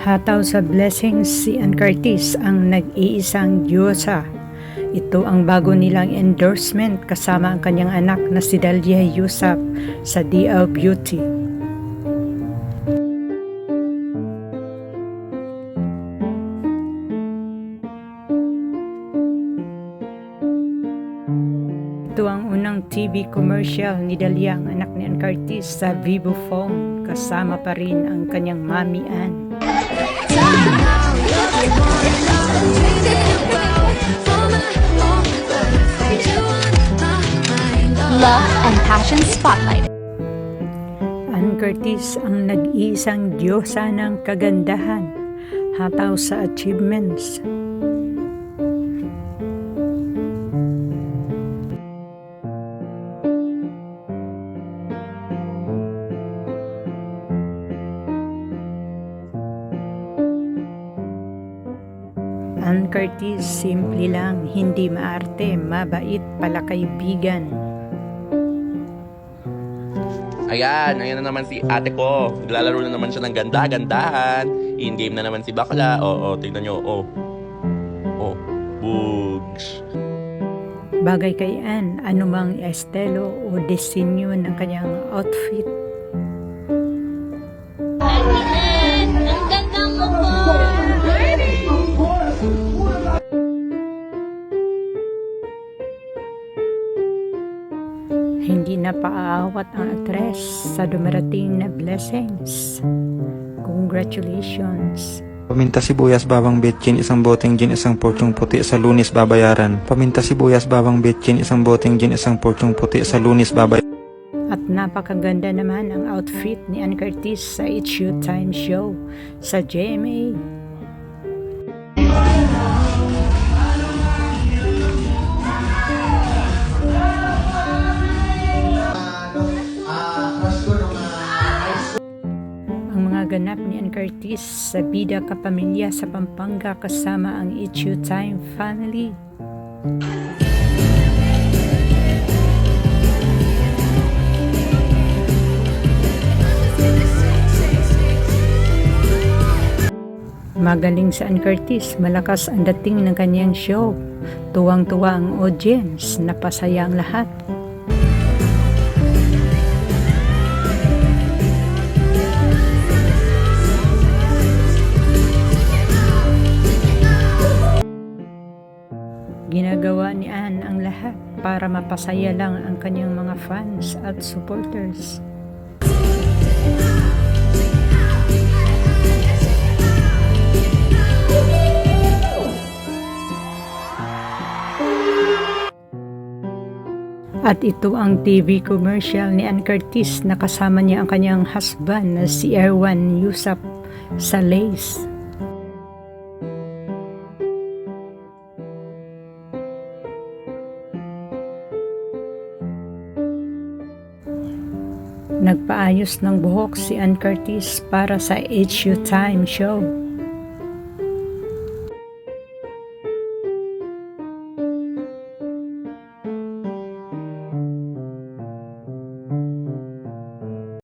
Hataw sa blessings, si Ann Curtis ang nag-iisang diyosa. Ito ang bago nilang endorsement kasama ang kanyang anak na si Dalia Yusap sa DL Beauty. Ito ang unang TV commercial ni Dalia, ang anak ni Ann Curtis, sa Vivo Phone. Kasama pa rin ang kanyang mami Ann. Love and Passion Spotlight. Ann Curtis ang nag-iisang diyosa ng kagandahan, hataw sa achievements. Ann Curtis, simple lang, hindi maarte, mabait, palakaibigan. Ayan na naman si ate ko. Naglalaro na naman siya ng ganda-gandahan. In-game na naman si Bakla. Oo, tingnan nyo. Oh, bugs. Bagay kay Ann, anumang estilo o disenyo ng kanyang outfit. Ang ganda mo po! Hindi na paaawat ang actress sa dumarating na blessings. Congratulations! Paminta sibuyas bawang betchin, isang boteng gin, isang porsyong puti, sa Lunes babayaran. Paminta sibuyas bawang betchin, isang boteng gin, isang porsyong puti, sa Lunes babayaran. At napakaganda naman ang outfit ni Ann Curtis sa It's Showtime show sa GMA. Ang mga ganap ni Ann Curtis sa Bida Kapamilya sa Pampanga kasama ang It's Showtime family. Magaling sa Ann Curtis, malakas ang dating ng kanyang show. Tuwang-tuwa ang audience, napasaya ang lahat. Ginagawa ni Ann ang lahat para mapasaya lang ang kanyang mga fans at supporters. At ito ang TV commercial ni Ann Curtis na kasama niya ang kanyang husband na si Erwan Yusap sa Lace. Nagpaayos ng buhok si Ann Curtis para sa It's Showtime show.